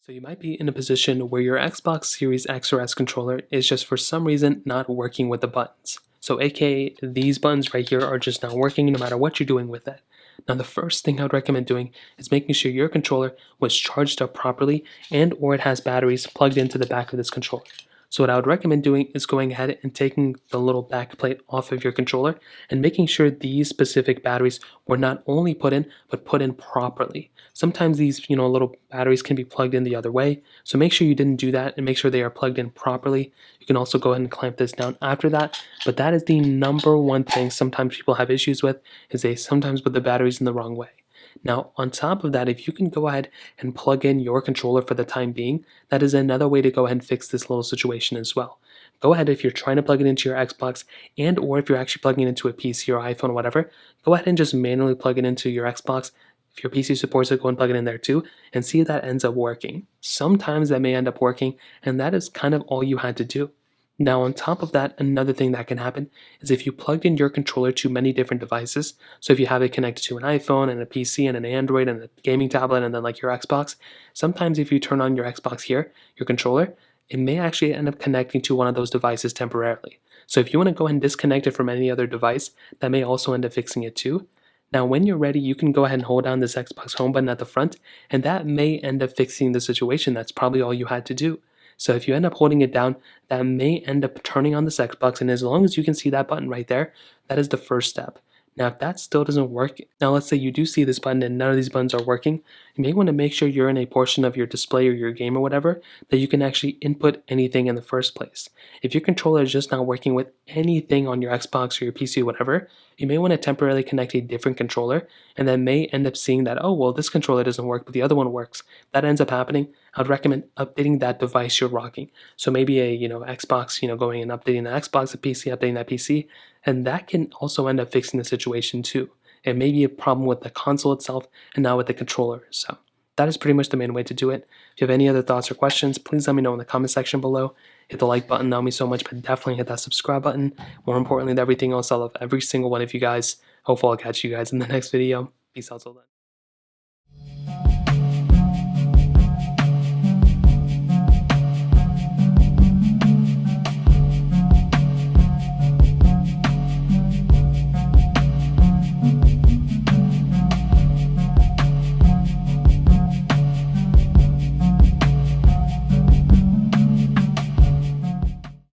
So you might be in a position where your Xbox Series X or S controller is just for some reason not working with the buttons. So aka these buttons right here are just not working no matter what you're doing with it. Now the first thing I would recommend doing is making sure your controller was charged up properly and or it has batteries plugged into the back of this controller. So what I would recommend doing is going ahead and taking the little back plate off of your controller and making sure these specific batteries were not only put in, but put in properly. Sometimes these, little batteries can be plugged in the other way. So make sure you didn't do that and make sure they are plugged in properly. You can also go ahead and clamp this down after that. But that is the number one thing sometimes people have issues with, is they sometimes put the batteries in the wrong way. Now, on top of that, if you can go ahead and plug in your controller for the time being, that is another way to go ahead and fix this little situation as well. Go ahead, if you're trying to plug it into your Xbox and or if you're actually plugging it into a PC or iPhone or whatever, go ahead and just manually plug it into your Xbox. If your PC supports it, go and plug it in there too and see if that ends up working. Sometimes that may end up working, and that is kind of all you had to do. Now, on top of that, another thing that can happen is if you plugged in your controller to many different devices. So if you have it connected to an iPhone and a PC and an Android and a gaming tablet and then like your Xbox, sometimes if you turn on your Xbox here, your controller, it may actually end up connecting to one of those devices temporarily. So if you want to go ahead and disconnect it from any other device, that may also end up fixing it too. Now, when you're ready, you can go ahead and hold down this Xbox home button at the front, and that may end up fixing the situation. That's probably all you had to do. So if you end up holding it down, that may end up turning on this Xbox, and as long as you can see that button right there, that is the first step. Now, if that still doesn't work, now let's say you do see this button and none of these buttons are working, you may want to make sure you're in a portion of your display or your game or whatever that you can actually input anything in the first place. If your controller is just not working with anything on your Xbox or your PC or whatever, you may want to temporarily connect a different controller and then may end up seeing that, oh, well, this controller doesn't work, but the other one works. That ends up happening. I would recommend updating that device you're rocking. So maybe a, Xbox, going and updating the Xbox, a PC, updating that PC, and that can also end up fixing the situation too. It may be a problem with the console itself and not with the controller. So that is pretty much the main way to do it. If you have any other thoughts or questions, please let me know in the comment section below. Hit the like button, that would mean so much, but definitely hit that subscribe button. More importantly than everything else, I love every single one of you guys. Hopefully I'll catch you guys in the next video. Peace out till then.